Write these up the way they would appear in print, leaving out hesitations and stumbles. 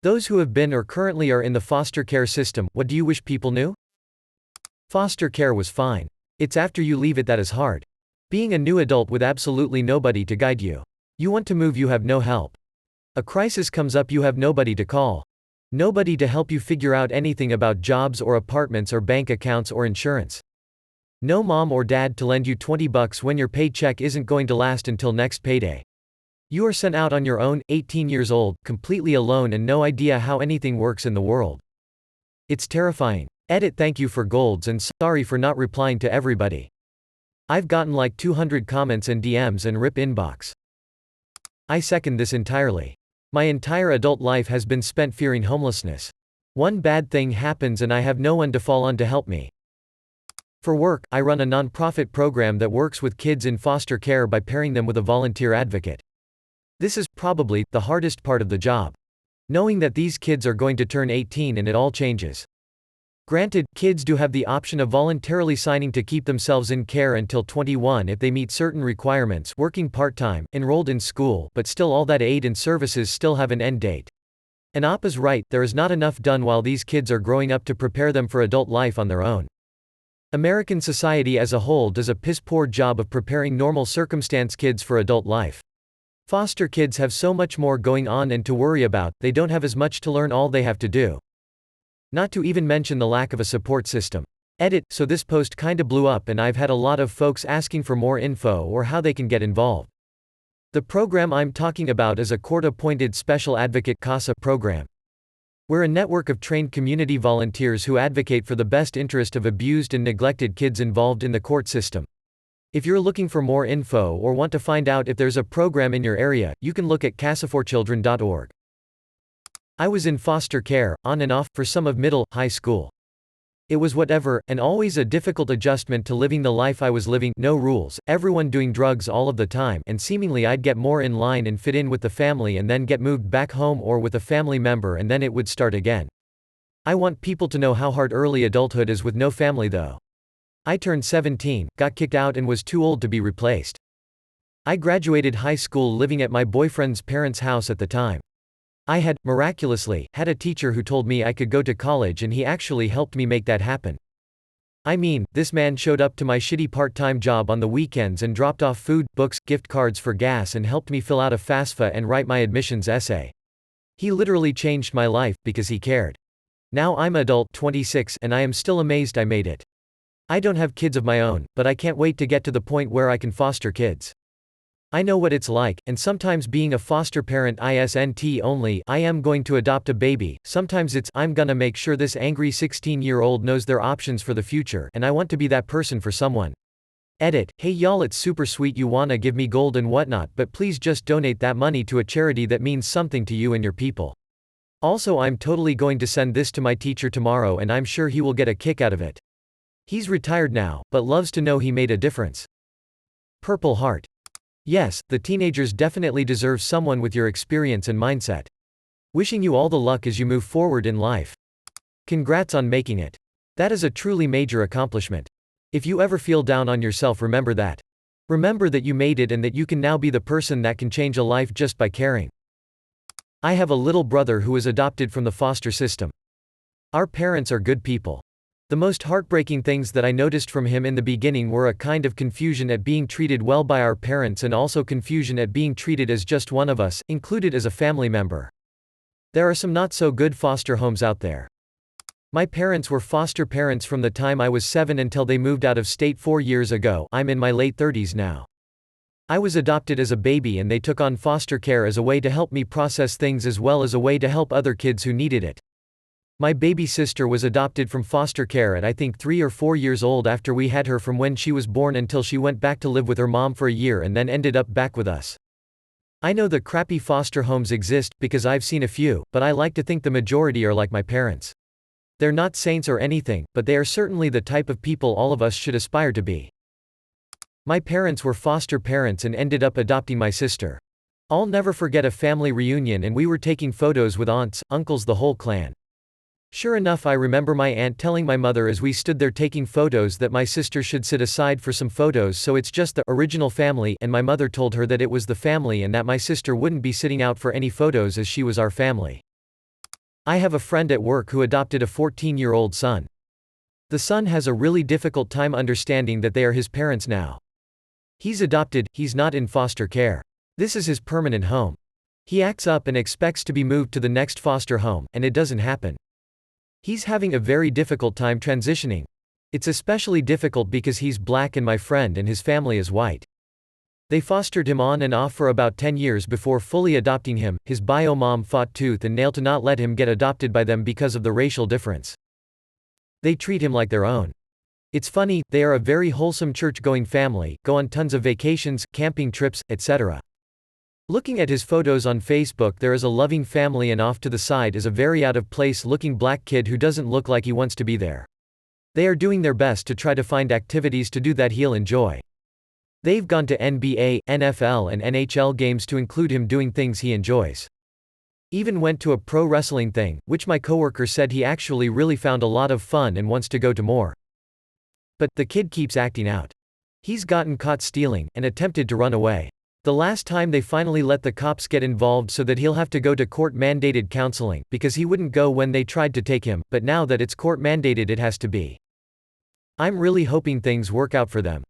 Those who have been or currently are in the foster care system, what do you wish people knew? Foster care was fine. It's after you leave it that is hard. Being a new adult with absolutely nobody to guide you. You want to move, you have no help. A crisis comes up, you have nobody to call. Nobody to help you figure out anything about jobs or apartments or bank accounts or insurance. No mom or dad to lend you $20 when your paycheck isn't going to last until next payday. You are sent out on your own, 18 years old, completely alone and no idea how anything works in the world. It's terrifying. Edit. Thank you for golds and sorry for not replying to everybody. I've gotten like 200 comments and DMs and rip inbox. I second this entirely. My entire adult life has been spent fearing homelessness. One bad thing happens and I have no one to fall on to help me. For work, I run a nonprofit program that works with kids in foster care by pairing them with a volunteer advocate. This is, probably, the hardest part of the job. Knowing that these kids are going to turn 18 and it all changes. Granted, kids do have the option of voluntarily signing to keep themselves in care until 21 if they meet certain requirements, working part-time, enrolled in school, but still all that aid and services still have an end date. And Op is right, there is not enough done while these kids are growing up to prepare them for adult life on their own. American society as a whole does a piss-poor job of preparing normal circumstance kids for adult life. Foster kids have so much more going on and to worry about, they don't have as much to learn, all they have to do. Not to even mention the lack of a support system. Edit. So this post kinda blew up and I've had a lot of folks asking for more info or how they can get involved. The program I'm talking about is a court-appointed Special Advocate (CASA) program. We're a network of trained community volunteers who advocate for the best interest of abused and neglected kids involved in the court system. If you're looking for more info or want to find out if there's a program in your area, you can look at casaforchildren.org. I was in foster care, on and off, for some of middle, high school. It was whatever, and always a difficult adjustment to living the life I was living, no rules, everyone doing drugs all of the time, and seemingly I'd get more in line and fit in with the family and then get moved back home or with a family member and then it would start again. I want people to know how hard early adulthood is with no family though. I turned 17, got kicked out and was too old to be replaced. I graduated high school living at my boyfriend's parents' house at the time. I had, miraculously, had a teacher who told me I could go to college and he actually helped me make that happen. I mean, this man showed up to my shitty part-time job on the weekends and dropped off food, books, gift cards for gas and helped me fill out a FAFSA and write my admissions essay. He literally changed my life, because he cared. Now I'm adult, 26, and I am still amazed I made it. I don't have kids of my own, but I can't wait to get to the point where I can foster kids. I know what it's like, and sometimes being a foster parent isn't only, I am going to adopt a baby, sometimes it's, I'm gonna make sure this angry 16-year-old knows their options for the future, and I want to be that person for someone. Edit. Hey y'all, it's super sweet you wanna give me gold and whatnot, but please just donate that money to a charity that means something to you and your people. Also, I'm totally going to send this to my teacher tomorrow and I'm sure he will get a kick out of it. He's retired now, but loves to know he made a difference. Purple Heart. Yes, the teenagers definitely deserve someone with your experience and mindset. Wishing you all the luck as you move forward in life. Congrats on making it. That is a truly major accomplishment. If you ever feel down on yourself, remember that. Remember that you made it and that you can now be the person that can change a life just by caring. I have a little brother who was adopted from the foster system. Our parents are good people. The most heartbreaking things that I noticed from him in the beginning were a kind of confusion at being treated well by our parents and also confusion at being treated as just one of us, included as a family member. There are some not so good foster homes out there. My parents were foster parents from the time I was 7 until they moved out of state 4 years ago. I'm in my late 30s now. I was adopted as a baby and they took on foster care as a way to help me process things as well as a way to help other kids who needed it. My baby sister was adopted from foster care at I think 3 or 4 years old after we had her from when she was born until she went back to live with her mom for a year and then ended up back with us. I know the crappy foster homes exist, because I've seen a few, but I like to think the majority are like my parents. They're not saints or anything, but they are certainly the type of people all of us should aspire to be. My parents were foster parents and ended up adopting my sister. I'll never forget a family reunion and we were taking photos with aunts, uncles, the whole clan. Sure enough, I remember my aunt telling my mother as we stood there taking photos that my sister should sit aside for some photos so it's just the original family, and my mother told her that it was the family and that my sister wouldn't be sitting out for any photos as she was our family. I have a friend at work who adopted a 14-year-old son. The son has a really difficult time understanding that they are his parents now. He's adopted, he's not in foster care. This is his permanent home. He acts up and expects to be moved to the next foster home, and it doesn't happen. He's having a very difficult time transitioning. It's especially difficult because he's black and my friend and his family is white. They fostered him on and off for about 10 years before fully adopting him. His bio mom fought tooth and nail to not let him get adopted by them because of the racial difference. They treat him like their own. It's funny, they are a very wholesome church-going family, go on tons of vacations, camping trips, etc. Looking at his photos on Facebook, there is a loving family and off to the side is a very out-of-place looking black kid who doesn't look like he wants to be there. They are doing their best to try to find activities to do that he'll enjoy. They've gone to NBA, NFL and NHL games to include him doing things he enjoys. Even went to a pro wrestling thing, which my coworker said he actually really found a lot of fun and wants to go to more. But, the kid keeps acting out. He's gotten caught stealing, and attempted to run away. The last time they finally let the cops get involved so that he'll have to go to court-mandated counseling, because he wouldn't go when they tried to take him, but now that it's court-mandated it has to be. I'm really hoping things work out for them.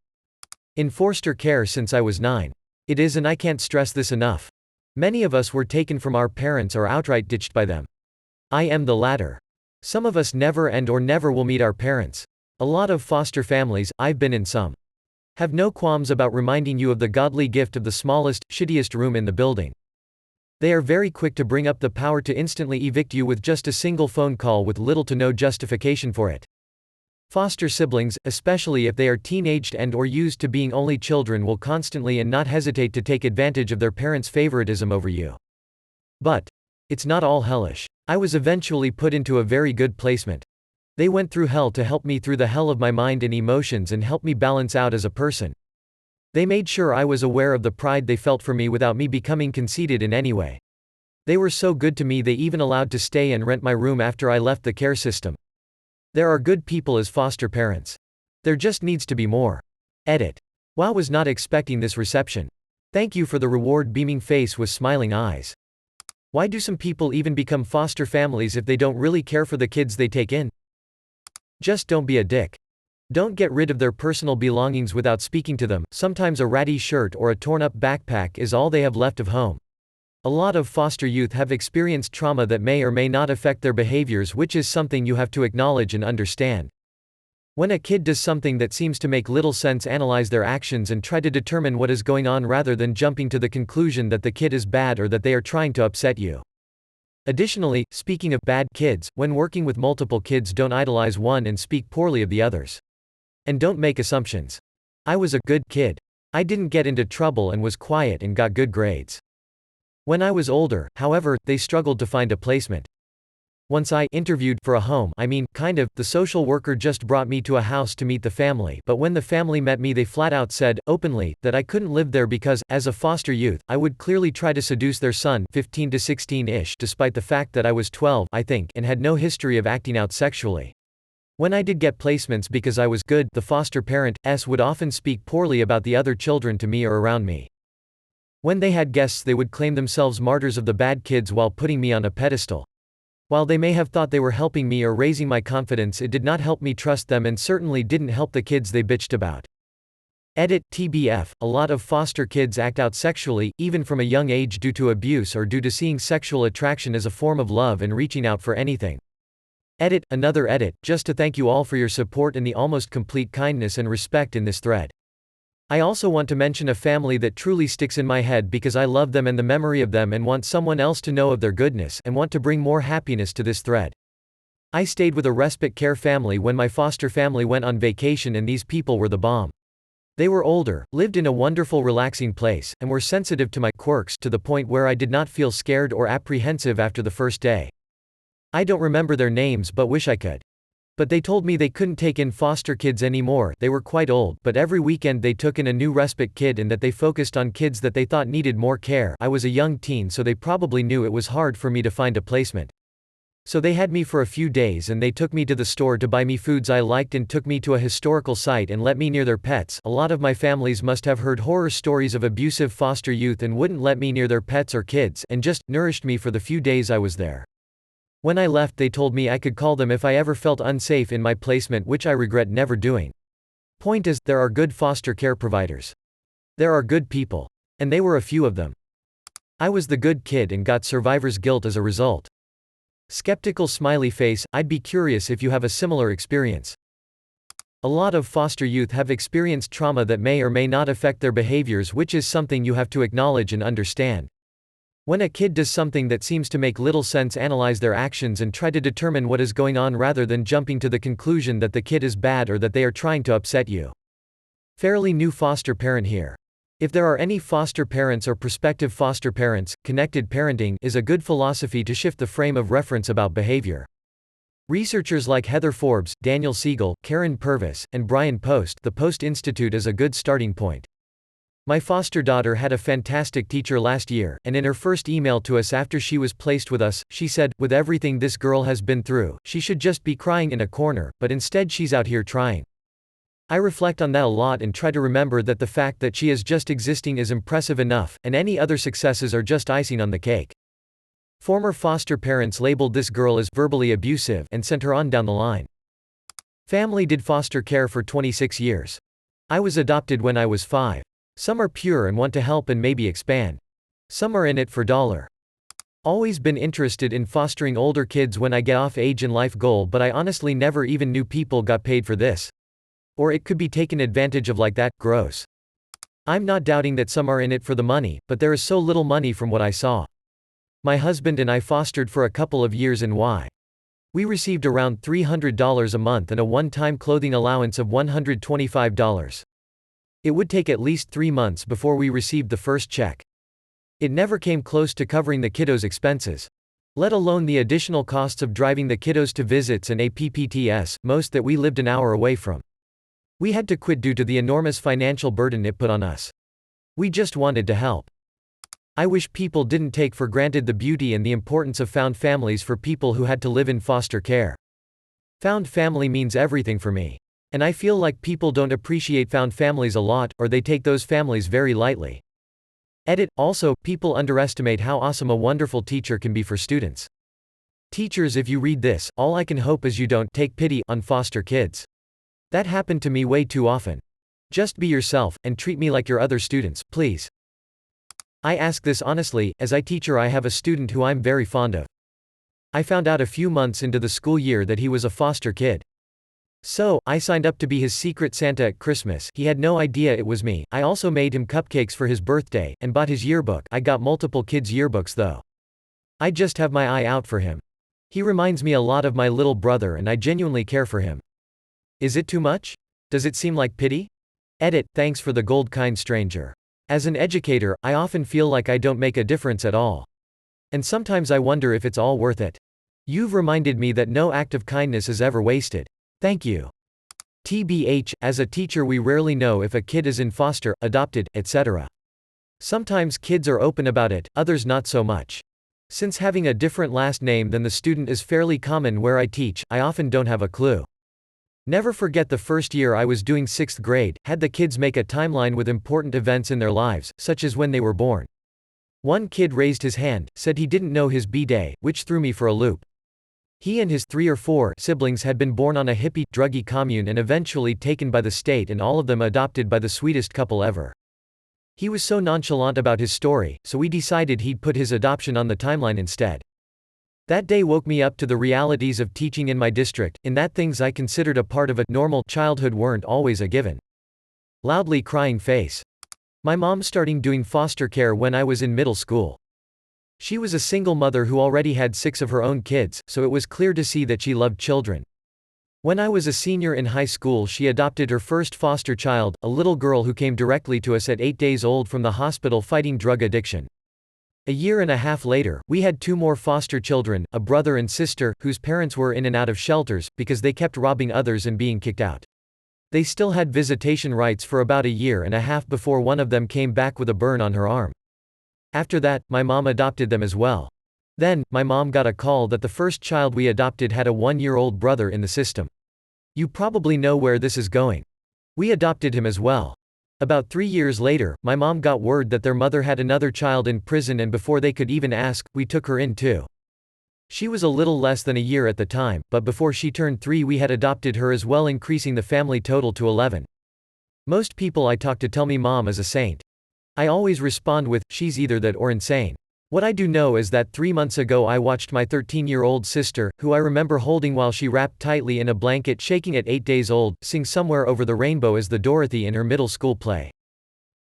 In foster care since I was 9. It is, and I can't stress this enough. Many of us were taken from our parents or outright ditched by them. I am the latter. Some of us never or never will meet our parents. A lot of foster families, I've been in some, have no qualms about reminding you of the godly gift of the smallest, shittiest room in the building. They are very quick to bring up the power to instantly evict you with just a single phone call with little to no justification for it. Foster siblings, especially if they are teenaged and/or used to being only children, will constantly and not hesitate to take advantage of their parents' favoritism over you. But it's not all hellish. I was eventually put into a very good placement. They went through hell to help me through the hell of my mind and emotions and help me balance out as a person. They made sure I was aware of the pride they felt for me without me becoming conceited in any way. They were so good to me they even allowed to stay and rent my room after I left the care system. There are good people as foster parents. There just needs to be more. Edit. Wow, was not expecting this reception. Thank you for the reward, beaming face with smiling eyes. Why do some people even become foster families if they don't really care for the kids they take in? Just don't be a dick. Don't get rid of their personal belongings without speaking to them. Sometimes a ratty shirt or a torn-up backpack is all they have left of home. A lot of foster youth have experienced trauma that may or may not affect their behaviors, which is something you have to acknowledge and understand. When a kid does something that seems to make little sense, analyze their actions and try to determine what is going on rather than jumping to the conclusion that the kid is bad or that they are trying to upset you. Additionally, speaking of bad kids, when working with multiple kids, don't idolize one and speak poorly of the others. And don't make assumptions. I was a good kid. I didn't get into trouble and was quiet and got good grades. When I was older, however, they struggled to find a placement. Once I interviewed for a home, the social worker just brought me to a house to meet the family, but when the family met me they flat out said, openly, that I couldn't live there because, as a foster youth, I would clearly try to seduce their son, 15 to 16-ish, despite the fact that I was 12, I think, and had no history of acting out sexually. When I did get placements because I was good, the foster parents would often speak poorly about the other children to me or around me. When they had guests they would claim themselves martyrs of the bad kids while putting me on a pedestal. While they may have thought they were helping me or raising my confidence, it did not help me trust them and certainly didn't help the kids they bitched about. Edit. TBF, a lot of foster kids act out sexually, even from a young age due to abuse or due to seeing sexual attraction as a form of love and reaching out for anything. Edit. Another edit, just to thank you all for your support and the almost complete kindness and respect in this thread. I also want to mention a family that truly sticks in my head because I love them and the memory of them and want someone else to know of their goodness and want to bring more happiness to this thread. I stayed with a respite care family when my foster family went on vacation and these people were the bomb. They were older, lived in a wonderful relaxing place, and were sensitive to my quirks to the point where I did not feel scared or apprehensive after the first day. I don't remember their names but wish I could. But they told me they couldn't take in foster kids anymore, they were quite old, but every weekend they took in a new respite kid and that they focused on kids that they thought needed more care. I was a young teen, so they probably knew it was hard for me to find a placement. So they had me for a few days and they took me to the store to buy me foods I liked and took me to a historical site and let me near their pets. A lot of my families must have heard horror stories of abusive foster youth and wouldn't let me near their pets or kids and just nourished me for the few days I was there. When I left, they told me I could call them if I ever felt unsafe in my placement, which I regret never doing. Point is, there are good foster care providers. There are good people. And they were a few of them. I was the good kid and got survivor's guilt as a result. Skeptical smiley face. I'd be curious if you have a similar experience. A lot of foster youth have experienced trauma that may or may not affect their behaviors, which is something you have to acknowledge and understand. When a kid does something that seems to make little sense, analyze their actions and try to determine what is going on rather than jumping to the conclusion that the kid is bad or that they are trying to upset you. Fairly new foster parent here. If there are any foster parents or prospective foster parents, connected parenting is a good philosophy to shift the frame of reference about behavior. Researchers like Heather Forbes, Daniel Siegel, Karen Purvis, and Brian Post, the Post Institute, is a good starting point. My foster daughter had a fantastic teacher last year, and in her first email to us after she was placed with us, she said, "With everything this girl has been through, she should just be crying in a corner, but instead she's out here trying." I reflect on that a lot and try to remember that the fact that she is just existing is impressive enough, and any other successes are just icing on the cake. Former foster parents labeled this girl as verbally abusive and sent her on down the line. Family did foster care for 26 years. I was adopted when I was 5. Some are pure and want to help and maybe expand. Some are in it for dollar. Always been interested in fostering older kids when I get off age and life goal, but I honestly never even knew people got paid for this. Or it could be taken advantage of like that. Gross. I'm not doubting that some are in it for the money, but there is so little money from what I saw. My husband and I fostered for a couple of years in Y. We received around $300 a month and a one-time clothing allowance of $125. It would take at least 3 months before we received the first check. It never came close to covering the kiddos' expenses. Let alone the additional costs of driving the kiddos to visits and APPTS, most that we lived an hour away from. We had to quit due to the enormous financial burden it put on us. We just wanted to help. I wish people didn't take for granted the beauty and the importance of found families for people who had to live in foster care. Found family means everything for me. And I feel like people don't appreciate found families a lot, or they take those families very lightly. Edit. Also, people underestimate how awesome a wonderful teacher can be for students. Teachers, if you read this, all I can hope is you don't take pity on foster kids. That happened to me way too often. Just be yourself, and treat me like your other students, please. I ask this honestly, as I teach her. I have a student who I'm very fond of. I found out a few months into the school year that he was a foster kid. So, I signed up to be his secret Santa at Christmas. He had no idea it was me. I also made him cupcakes for his birthday, and bought his yearbook. I got multiple kids' yearbooks though. I just have my eye out for him. He reminds me a lot of my little brother and I genuinely care for him. Is it too much? Does it seem like pity? Edit. Thanks for the gold, kind stranger. As an educator, I often feel like I don't make a difference at all. And sometimes I wonder if it's all worth it. You've reminded me that no act of kindness is ever wasted. Thank you. TBH, as a teacher we rarely know if a kid is in foster, adopted, etc. Sometimes kids are open about it, others not so much. Since having a different last name than the student is fairly common where I teach, I often don't have a clue. Never forget the first year I was doing 6th grade, had the kids make a timeline with important events in their lives, such as when they were born. One kid raised his hand, said he didn't know his B-day, which threw me for a loop. He and his 3 or 4 siblings had been born on a hippie, druggy commune and eventually taken by the state, and all of them adopted by the sweetest couple ever. He was so nonchalant about his story, so we decided he'd put his adoption on the timeline instead. That day woke me up to the realities of teaching in my district, in that things I considered a part of a normal childhood weren't always a given. Loudly crying face. My mom starting doing foster care when I was in middle school. She was a single mother who already had 6 of her own kids, so it was clear to see that she loved children. When I was a senior in high school, she adopted her first foster child, a little girl who came directly to us at 8 days old from the hospital fighting drug addiction. A year and a half later, we had 2 more foster children, a brother and sister, whose parents were in and out of shelters, because they kept robbing others and being kicked out. They still had visitation rights for about a year and a half before one of them came back with a burn on her arm. After that, my mom adopted them as well. Then, my mom got a call that the first child we adopted had a 1-year-old brother in the system. You probably know where this is going. We adopted him as well. About 3 years later, my mom got word that their mother had another child in prison, and before they could even ask, we took her in too. She was a little less than a year at the time, but before she turned 3 we had adopted her as well, increasing the family total to 11. Most people I talk to tell me mom is a saint. I always respond with, she's either that or insane. What I do know is that 3 months ago I watched my 13-year-old sister, who I remember holding while she wrapped tightly in a blanket shaking at 8 days old, sing Somewhere Over the Rainbow as the Dorothy in her middle school play.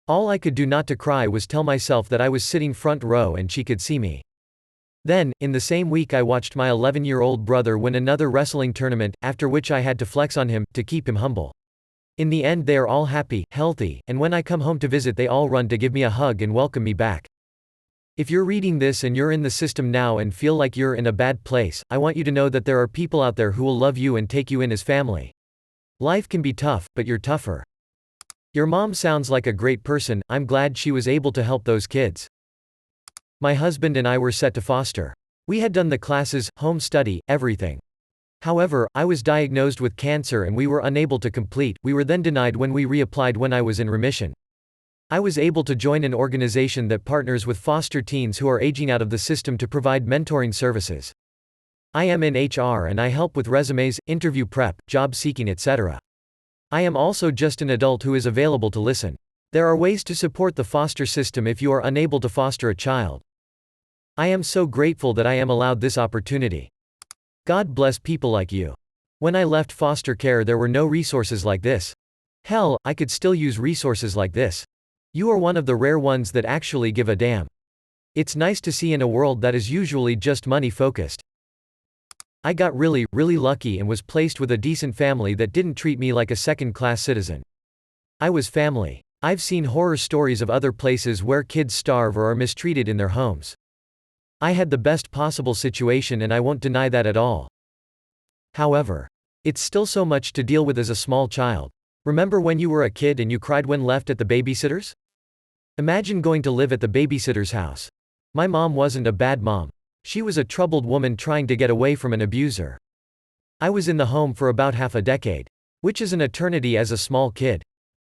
All I could do not to cry was tell myself that I was sitting front row and she could see me. Then, in the same week I watched my 11-year-old brother win another wrestling tournament, after which I had to flex on him, to keep him humble. In the end they are all happy, healthy, and when I come home to visit they all run to give me a hug and welcome me back. If you're reading this and you're in the system now and feel like you're in a bad place, I want you to know that there are people out there who will love you and take you in as family. Life can be tough, but you're tougher. Your mom sounds like a great person. I'm glad she was able to help those kids. My husband and I were set to foster. We had done the classes, home study, everything. However, I was diagnosed with cancer and we were unable to complete. We were then denied when we reapplied when I was in remission. I was able to join an organization that partners with foster teens who are aging out of the system to provide mentoring services. I am in HR and I help with resumes, interview prep, job seeking, etc. I am also just an adult who is available to listen. There are ways to support the foster system if you are unable to foster a child. I am so grateful that I am allowed this opportunity. God bless people like you. When I left foster care there were no resources like this. Hell, I could still use resources like this. You are one of the rare ones that actually give a damn. It's nice to see in a world that is usually just money focused. I got really lucky and was placed with a decent family that didn't treat me like a second-class citizen. I was family. I've seen horror stories of other places where kids starve or are mistreated in their homes. I had the best possible situation and I won't deny that at all. However, it's still so much to deal with as a small child. Remember when you were a kid and you cried when left at the babysitter's? Imagine going to live at the babysitter's house. My mom wasn't a bad mom. She was a troubled woman trying to get away from an abuser. I was in the home for about half a decade, which is an eternity as a small kid.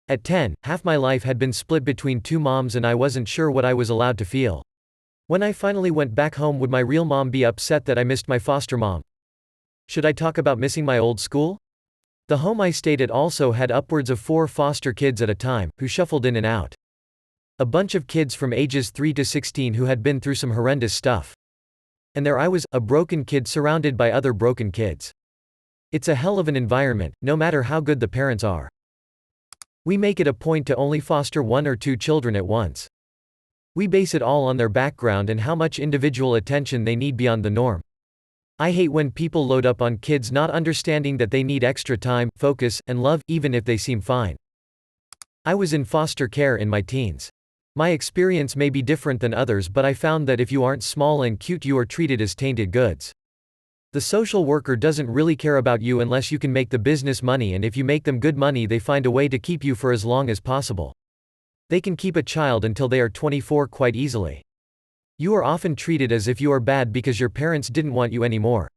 At 10, half my life had been split between 2 moms and I wasn't sure what I was allowed to feel. When I finally went back home, would my real mom be upset that I missed my foster mom? Should I talk about missing my old school? The home I stayed at also had upwards of 4 foster kids at a time, who shuffled in and out. A bunch of kids from ages 3 to 16 who had been through some horrendous stuff. And there I was, a broken kid surrounded by other broken kids. It's a hell of an environment, no matter how good the parents are. We make it a point to only foster 1 or 2 children at once. We base it all on their background and how much individual attention they need beyond the norm. I hate when people load up on kids not understanding that they need extra time, focus, and love, even if they seem fine. I was in foster care in my teens. My experience may be different than others, but I found that if you aren't small and cute you are treated as tainted goods. The social worker doesn't really care about you unless you can make the business money, and if you make them good money they find a way to keep you for as long as possible. They can keep a child until they are 24 quite easily. You are often treated as if you are bad because your parents didn't want you anymore.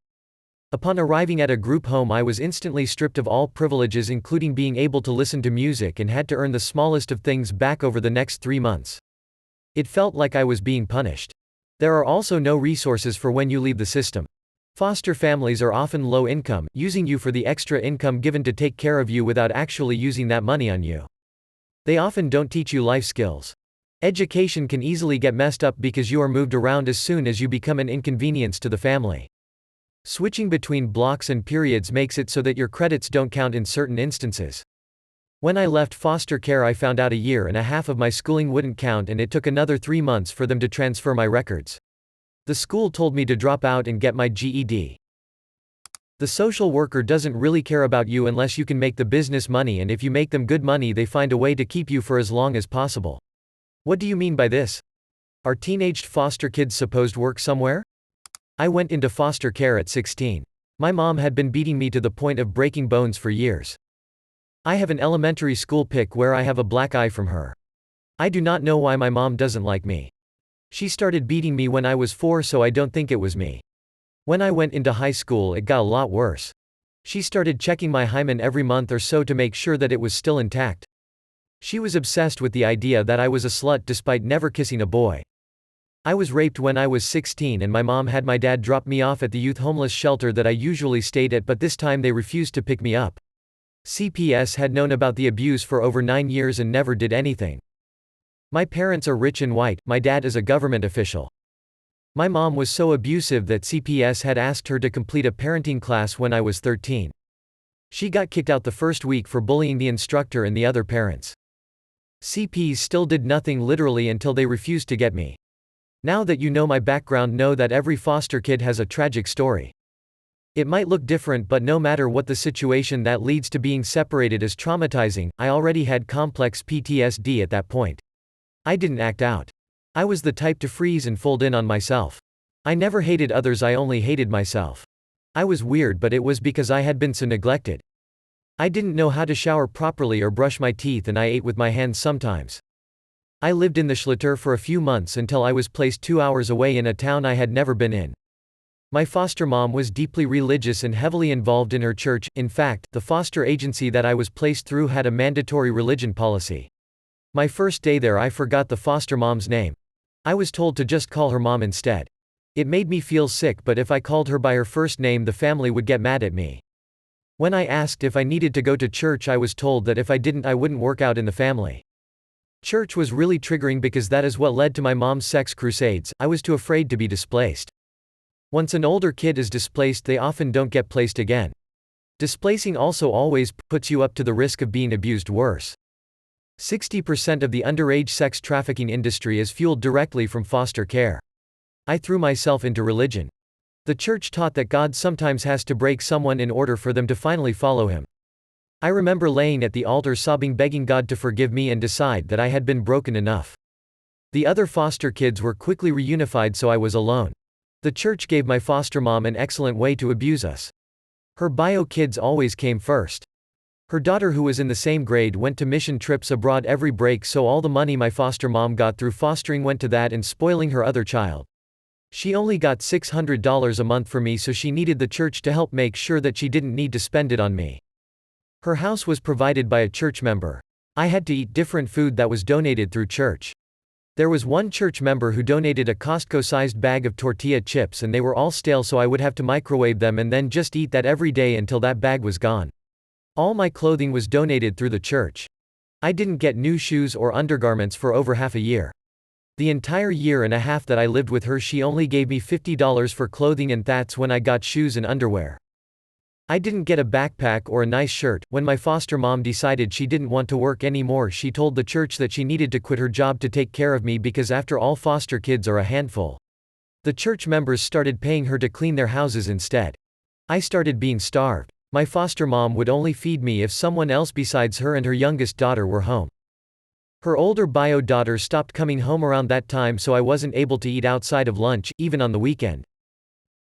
Upon arriving at a group home I was instantly stripped of all privileges, including being able to listen to music, and had to earn the smallest of things back over the next 3 months. It felt like I was being punished. There are also no resources for when you leave the system. Foster families are often low income, using you for the extra income given to take care of you without actually using that money on you. They often don't teach you life skills. Education can easily get messed up because you are moved around as soon as you become an inconvenience to the family. Switching between blocks and periods makes it so that your credits don't count in certain instances. When I left foster care I found out 1.5 years of my schooling wouldn't count, and it took another 3 months for them to transfer my records. The school told me to drop out and get my GED. The social worker doesn't really care about you unless you can make the business money, and if you make them good money they find a way to keep you for as long as possible. What do you mean by this? Are teenaged foster kids supposed to work somewhere? I went into foster care at 16. My mom had been beating me to the point of breaking bones for years. I have an elementary school pic where I have a black eye from her. I do not know why my mom doesn't like me. She started beating me when I was 4, so I don't think it was me. When I went into high school it got a lot worse. She started checking my hymen every month or so to make sure that it was still intact. She was obsessed with the idea that I was a slut despite never kissing a boy. I was raped when I was 16 and my mom had my dad drop me off at the youth homeless shelter that I usually stayed at, but this time they refused to pick me up. CPS had known about the abuse for over 9 years and never did anything. My parents are rich and white, my dad is a government official. My mom was so abusive that CPS had asked her to complete a parenting class when I was 13. She got kicked out the first week for bullying the instructor and the other parents. CPS still did nothing literally until they refused to get me. Now that you know my background, know that every foster kid has a tragic story. It might look different, but no matter what the situation that leads to being separated is traumatizing. I already had complex PTSD at that point. I didn't act out. I was the type to freeze and fold in on myself. I never hated others, I only hated myself. I was weird, but it was because I had been so neglected. I didn't know how to shower properly or brush my teeth, and I ate with my hands sometimes. I lived in the shelter for a few months until I was placed 2 hours away in a town I had never been in. My foster mom was deeply religious and heavily involved in her church. In fact, the foster agency that I was placed through had a mandatory religion policy. My first day there, I forgot the foster mom's name. I was told to just call her mom instead. It made me feel sick, but if I called her by her first name, the family would get mad at me. When I asked if I needed to go to church, I was told that if I didn't, I wouldn't work out in the family. Church was really triggering because that is what led to my mom's sex crusades. I was too afraid to be displaced. Once an older kid is displaced, they often don't get placed again. Displacing also always puts you up to the risk of being abused worse. 60% of the underage sex trafficking industry is fueled directly from foster care. I threw myself into religion. The church taught that God sometimes has to break someone in order for them to finally follow him. I remember laying at the altar sobbing, begging God to forgive me and decide that I had been broken enough. The other foster kids were quickly reunified, so I was alone. The church gave my foster mom an excellent way to abuse us. Her bio kids always came first. Her daughter, who was in the same grade, went to mission trips abroad every break, so all the money my foster mom got through fostering went to that and spoiling her other child. She only got $600 a month for me, so she needed the church to help make sure that she didn't need to spend it on me. Her house was provided by a church member. I had to eat different food that was donated through church. There was one church member who donated a Costco-sized bag of tortilla chips, and they were all stale, so I would have to microwave them and then just eat that every day until that bag was gone. All my clothing was donated through the church. I didn't get new shoes or undergarments for over half a year. The entire year and a half that I lived with her, she only gave me $50 for clothing, and that's when I got shoes and underwear. I didn't get a backpack or a nice shirt. When my foster mom decided she didn't want to work anymore, she told the church that she needed to quit her job to take care of me because after all, foster kids are a handful. The church members started paying her to clean their houses instead. I started being starved. My foster mom would only feed me if someone else besides her and her youngest daughter were home. Her older bio daughter stopped coming home around that time, so I wasn't able to eat outside of lunch, even on the weekend.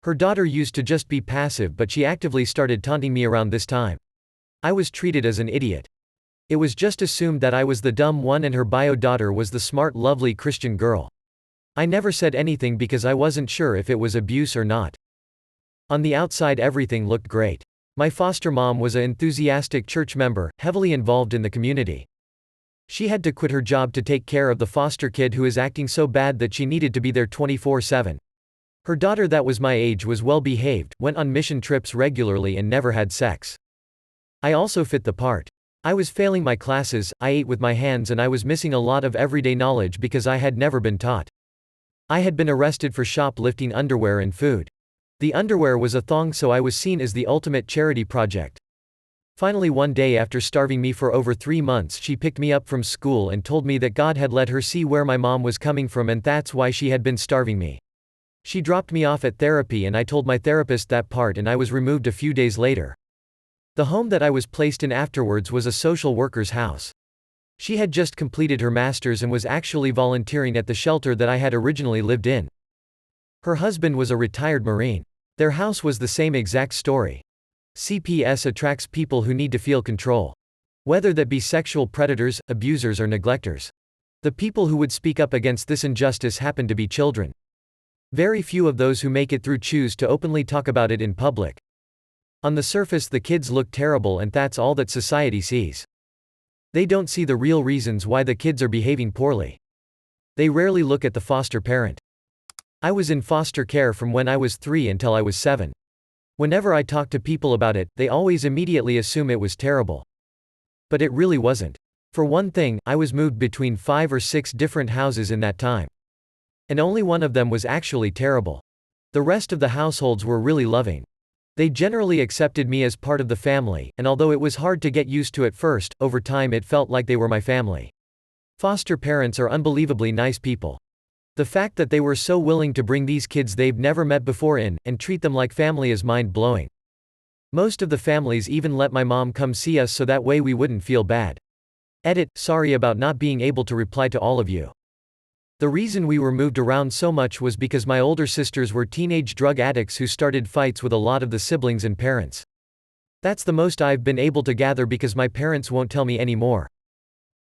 Her daughter used to just be passive, but she actively started taunting me around this time. I was treated as an idiot. It was just assumed that I was the dumb one and her bio daughter was the smart, lovely Christian girl. I never said anything because I wasn't sure if it was abuse or not. On the outside, everything looked great. My foster mom was an enthusiastic church member, heavily involved in the community. She had to quit her job to take care of the foster kid who is acting so bad that she needed to be there 24/7. Her daughter, that was my age, was well behaved, went on mission trips regularly, and never had sex. I also fit the part. I was failing my classes, I ate with my hands, and I was missing a lot of everyday knowledge because I had never been taught. I had been arrested for shoplifting underwear and food. The underwear was a thong, so I was seen as the ultimate charity project. Finally, one day, after starving me for over 3 months, she picked me up from school and told me that God had let her see where my mom was coming from, and that's why she had been starving me. She dropped me off at therapy, and I told my therapist that part, and I was removed a few days later. The home that I was placed in afterwards was a social worker's house. She had just completed her master's and was actually volunteering at the shelter that I had originally lived in. Her husband was a retired Marine. Their house was the same exact story. CPS attracts people who need to feel control. Whether that be sexual predators, abusers, or neglectors. The people who would speak up against this injustice happen to be children. Very few of those who make it through choose to openly talk about it in public. On the surface, the kids look terrible, and that's all that society sees. They don't see the real reasons why the kids are behaving poorly. They rarely look at the foster parent. I was in foster care from when I was 3 until I was 7. Whenever I talk to people about it, they always immediately assume it was terrible. But it really wasn't. For one thing, I was moved between 5 or 6 different houses in that time. And only one of them was actually terrible. The rest of the households were really loving. They generally accepted me as part of the family, and although it was hard to get used to at first, over time it felt like they were my family. Foster parents are unbelievably nice people. The fact that they were so willing to bring these kids they've never met before in, and treat them like family is mind-blowing. Most of the families even let my mom come see us so that way we wouldn't feel bad. Edit, sorry about not being able to reply to all of you. The reason we were moved around so much was because my older sisters were teenage drug addicts who started fights with a lot of the siblings and parents. That's the most I've been able to gather because my parents won't tell me anymore.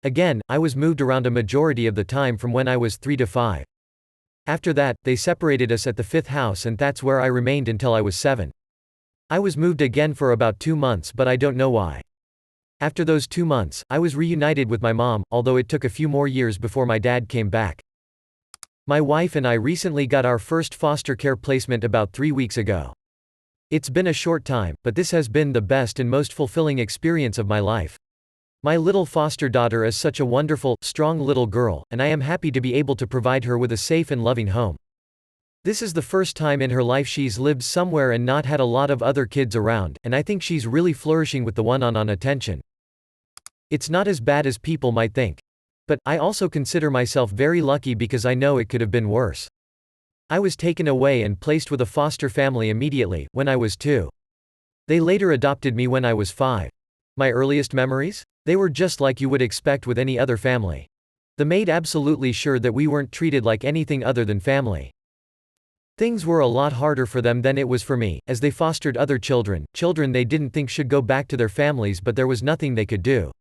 Again, I was moved around a majority of the time from when I was 3 to 5. After that, they separated us at the 5th house and that's where I remained until I was 7. I was moved again for about 2 months but I don't know why. After those 2 months, I was reunited with my mom, although it took a few more years before my dad came back. My wife and I recently got our first foster care placement about 3 weeks ago. It's been a short time, but this has been the best and most fulfilling experience of my life. My little foster daughter is such a wonderful, strong little girl, and I am happy to be able to provide her with a safe and loving home. This is the first time in her life she's lived somewhere and not had a lot of other kids around, and I think she's really flourishing with the one-on-one attention. It's not as bad as people might think. But, I also consider myself very lucky because I know it could have been worse. I was taken away and placed with a foster family immediately, when I was 2. They later adopted me when I was 5. My earliest memories? They were just like you would expect with any other family. They made absolutely sure that we weren't treated like anything other than family. Things were a lot harder for them than it was for me, as they fostered other children they didn't think should go back to their families but there was nothing they could do.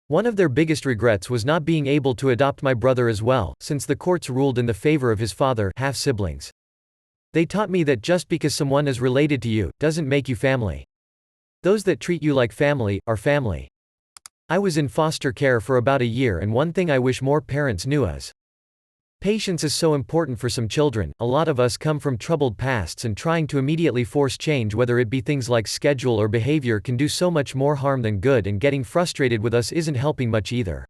One of their biggest regrets was not being able to adopt my brother as well, since the courts ruled in the favor of his father, half-siblings. They taught me that just because someone is related to you, doesn't make you family. Those that treat you like family, are family. I was in foster care for about a year and one thing I wish more parents knew is patience is so important for some children. A lot of us come from troubled pasts and trying to immediately force change, whether it be things like schedule or behavior, can do so much more harm than good, and getting frustrated with us isn't helping much either.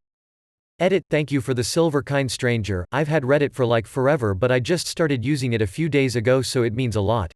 Edit, thank you for the silver kind stranger. I've had Reddit for like forever but I just started using it a few days ago so it means a lot.